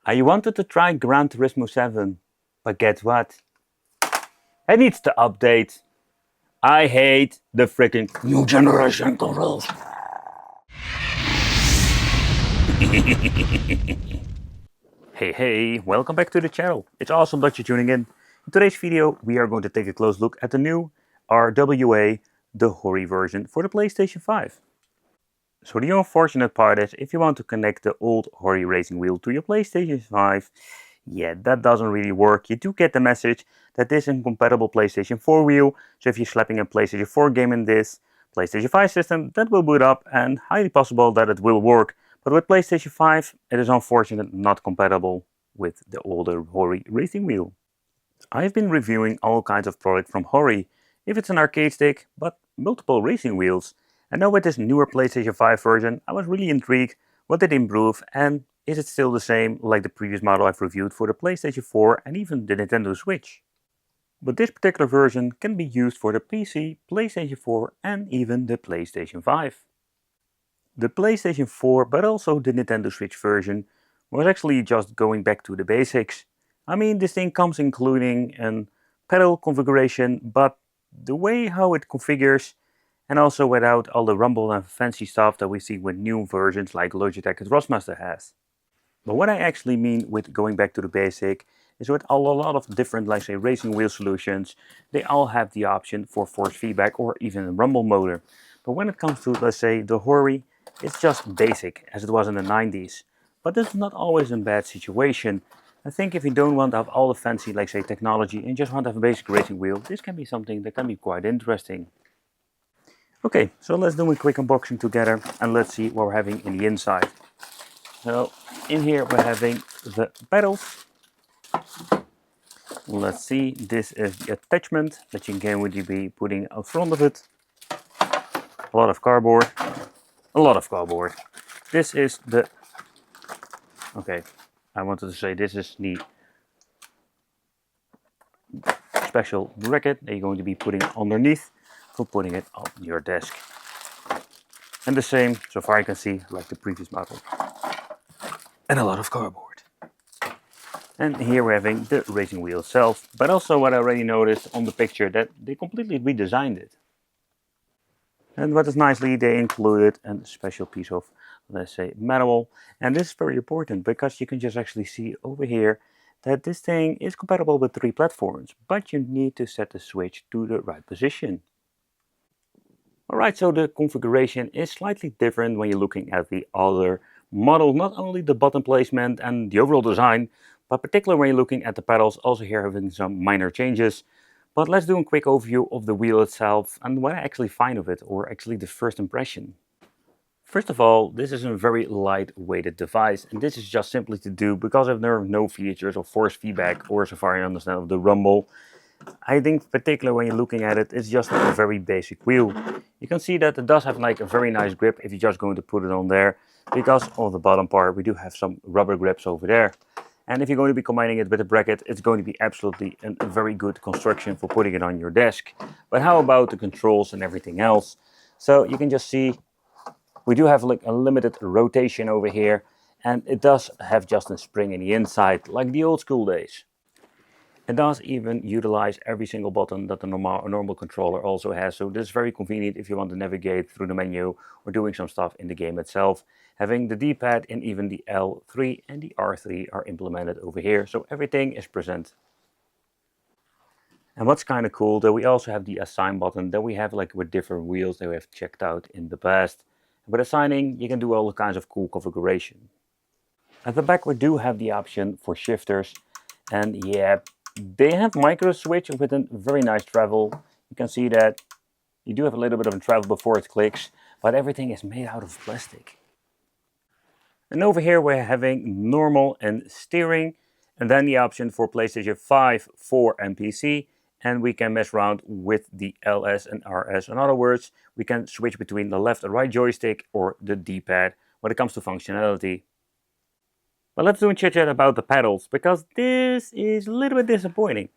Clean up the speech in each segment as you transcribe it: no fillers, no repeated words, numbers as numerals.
I wanted to try Gran Turismo 7, but guess what? It needs to update. I hate the freaking new generation controls. Hey, welcome back to the channel. It's awesome that you're tuning in. In today's video, we are going to take a close look at the new RWA, the Hori version for the PlayStation 5. So the unfortunate part is, if you want to connect the old Hori racing wheel to your PlayStation 5, yeah, that doesn't really work. You do get the message that this is a compatible PlayStation 4 wheel, so if you're slapping a PlayStation 4 game in this PlayStation 5 system, that will boot up and highly possible that it will work. But with PlayStation 5, it is unfortunately not compatible with the older Hori racing wheel. I've been reviewing all kinds of products from Hori, if it's an arcade stick, but multiple racing wheels. And now with this newer PlayStation 5 version, I was really intrigued what did improve, and is it still the same like the previous model I've reviewed for the PlayStation 4 and even the Nintendo Switch. But this particular version can be used for the PC, PlayStation 4 and even the PlayStation 5. The PlayStation 4 but also the Nintendo Switch version was actually just going back to the basics. I mean, this thing comes including a pedal configuration, but the way how it configures, and also without all the rumble and fancy stuff that we see with new versions like Logitech and Rossmaster has. But what I actually mean with going back to the basic is with a lot of different, like say, racing wheel solutions, they all have the option for force feedback or even a rumble motor. But when it comes to, let's say, the Hori, it's just basic as it was in the 90s. But this is not always a bad situation. I think if you don't want to have all the fancy, like say, technology and just want to have a basic racing wheel, this can be something that can be quite interesting. Okay, so let's do a quick unboxing together and let's see what we're having in the inside. So in here we're having the pedals. Let's see, this is the attachment that you can really be putting out front of it. A lot of cardboard. This is the, okay, I wanted to say this is the special bracket that you're going to be putting underneath for putting it on your desk. And the same, so far you can see, like the previous model. And a lot of cardboard. And here we're having the racing wheel itself, but also what I already noticed on the picture, that they completely redesigned it. And what is nicely, they included a special piece of, let's say, manual. And this is very important because you can just actually see over here that this thing is compatible with 3 platforms, but you need to set the switch to the right position. Alright, so the configuration is slightly different when you're looking at the other model, not only the button placement and the overall design, but particularly when you're looking at the pedals, also here having some minor changes. But let's do a quick overview of the wheel itself and what I actually find of it, or actually the first impression. First of all, this is a very light-weighted device, and this is just simply to do because there are no features of force feedback or, so far I understand, of the rumble. I think particularly when you're looking at it, it's just a very basic wheel. You can see that it does have like a very nice grip if you're just going to put it on there, because on the bottom part we do have some rubber grips over there. And if you're going to be combining it with a bracket, it's going to be absolutely a very good construction for putting it on your desk. But how about the controls and everything else? So you can just see we do have like a limited rotation over here, and it does have just a spring in the inside, like the old school days. It does even utilize every single button that the normal controller also has, so this is very convenient if you want to navigate through the menu or doing some stuff in the game itself. Having the D-pad and even the L3 and the R3 are implemented over here, so everything is present. And what's kind of cool, that we also have the assign button that we have like with different wheels that we have checked out in the past. With assigning, you can do all kinds of cool configuration. At the back we do have the option for shifters, and yeah, they have micro switch with a very nice travel. You can see that you do have a little bit of a travel before it clicks, but everything is made out of plastic. And over here we're having normal and steering, and then the option for PlayStation 5, 4 and PC, and we can mess around with the LS and RS. In other words, we can switch between the left and right joystick or the D-pad when it comes to functionality. But let's do a chit chat about the pedals, because this is a little bit disappointing.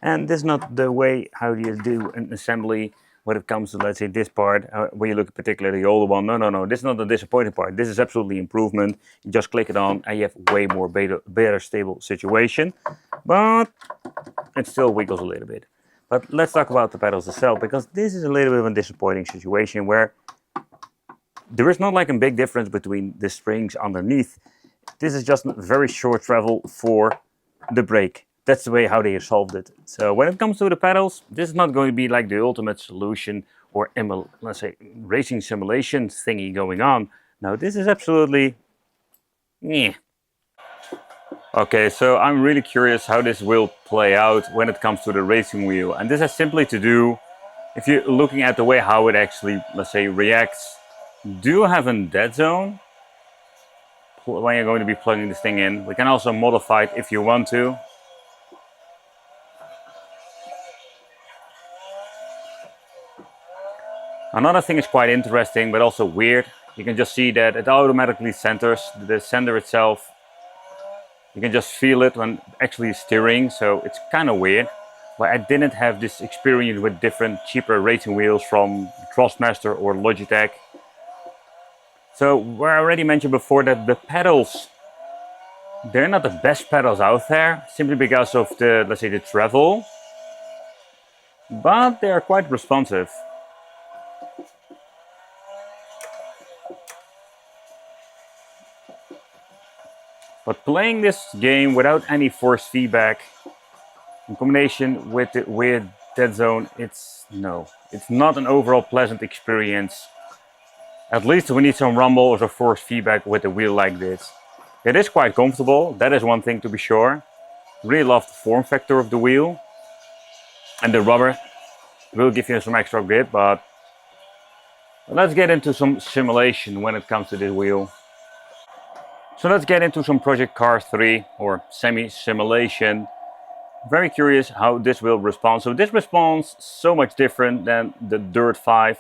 And this is not the way how you do an assembly when it comes to, let's say, this part, when you look at particularly the older one, no, this is not the disappointing part. This is absolutely improvement. You just click it on and you have way more better stable situation, but it still wiggles a little bit. But let's talk about the pedals itself, because this is a little bit of a disappointing situation where there is not like a big difference between the springs underneath. This is just very short travel for the brake. That's the way how they have solved it. So when it comes to the pedals, this is not going to be like the ultimate solution or let's say racing simulation thingy going on. No, this is absolutely yeah. Okay, so I'm really curious how this will play out when it comes to the racing wheel. And this has simply to do, if you're looking at the way how it actually, let's say, reacts, do you have a dead zone when you're going to be plugging this thing in? We can also modify it if you want to. Another thing is quite interesting, but also weird. You can just see that it automatically centers the sender itself. You can just feel it when actually steering, so it's kind of weird. But I didn't have this experience with different cheaper racing wheels from Thrustmaster or Logitech. So where I already mentioned before that the pedals, they're not the best pedals out there, simply because of the, let's say, the travel. But they are quite responsive. But playing this game without any force feedback, in combination with the weird dead zone, it's not an overall pleasant experience. At least we need some rumble or some force feedback with a wheel like this. It is quite comfortable, that is one thing to be sure. Really love the form factor of the wheel. And the rubber will give you some extra grip, but let's get into some simulation when it comes to this wheel. So let's get into some Project Cars 3 or semi-simulation. Very curious how this will respond. So this responds so much different than the Dirt 5.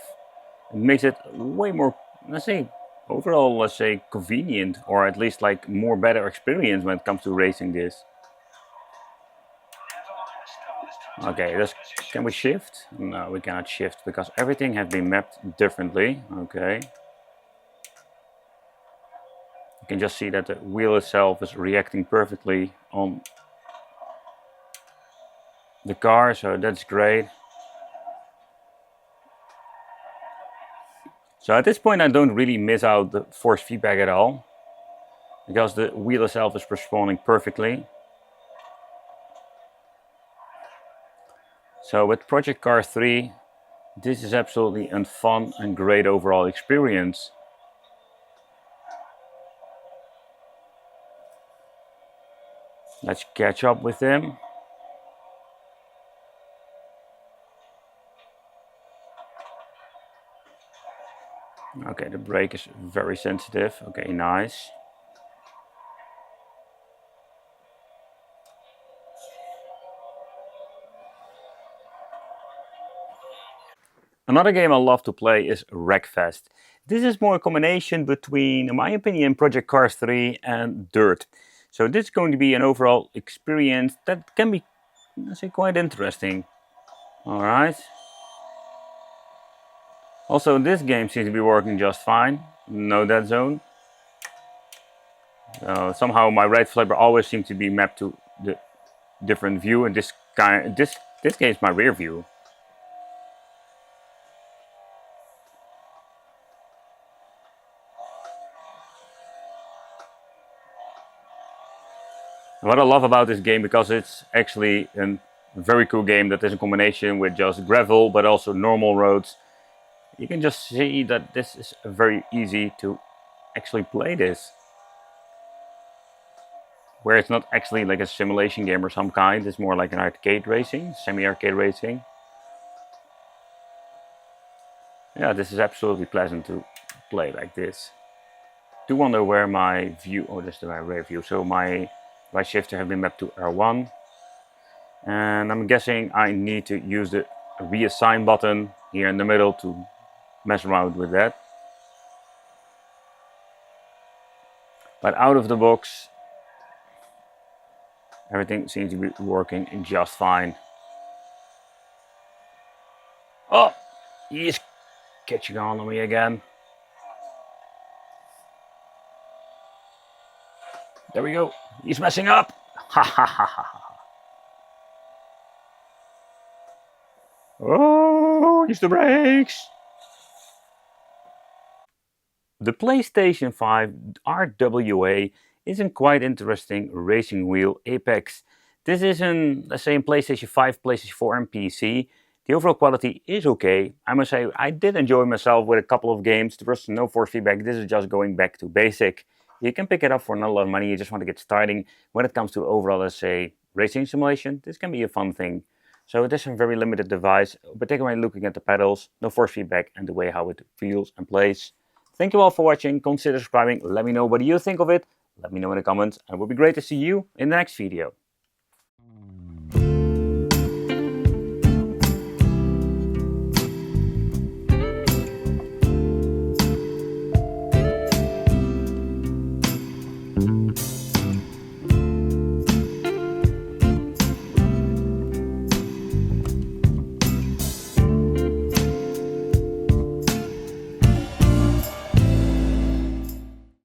It makes it way more, let's say, overall, let's say, convenient, or at least like more better experience when it comes to racing this. Okay, can we shift? No, we cannot shift because everything has been mapped differently. Okay. You can just see that the wheel itself is reacting perfectly on the car, so that's great. So at this point I don't really miss out the force feedback at all, because the wheel itself is responding perfectly. So with Project Cars 3, this is absolutely a fun and great overall experience. Let's catch up with them. Okay, the brake is very sensitive. Okay, nice. Another game I love to play is Wreckfest. This is more a combination between, in my opinion, Project Cars 3 and Dirt. So this is going to be an overall experience that can be, let's say, quite interesting. Alright. Also, this game seems to be working just fine. No dead zone. Somehow my right flipper always seems to be mapped to the different view, and this game is my rear view. What I love about this game, because it's actually a very cool game that is a combination with just gravel but also normal roads. You can just see that this is very easy to actually play this. Where it's not actually like a simulation game or some kind, it's more like an arcade racing, semi-arcade racing. Yeah, this is absolutely pleasant to play like this. Do wonder where my view, oh, this is my rear view, so my right shifter have been mapped to R1. And I'm guessing I need to use the reassign button here in the middle to mess around with that. But out of the box, everything seems to be working just fine. Oh! He's catching on me again. There we go. He's messing up. Ha ha ha ha. Oh, use the brakes. The PlayStation 5 RWA is a quite interesting racing wheel apex. This is the same PlayStation 5, PlayStation 4 and PC. The overall quality is okay. I must say I did enjoy myself with a couple of games. There was no force feedback. This is just going back to basic. You can pick it up for not a lot of money. You just want to get starting. When it comes to overall, let's say, racing simulation, this can be a fun thing. So it is a very limited device, particularly looking at the pedals, no force feedback and the way how it feels and plays. Thank you all for watching. Consider subscribing. Let me know what you think of it. Let me know in the comments. And it would be great to see you in the next video.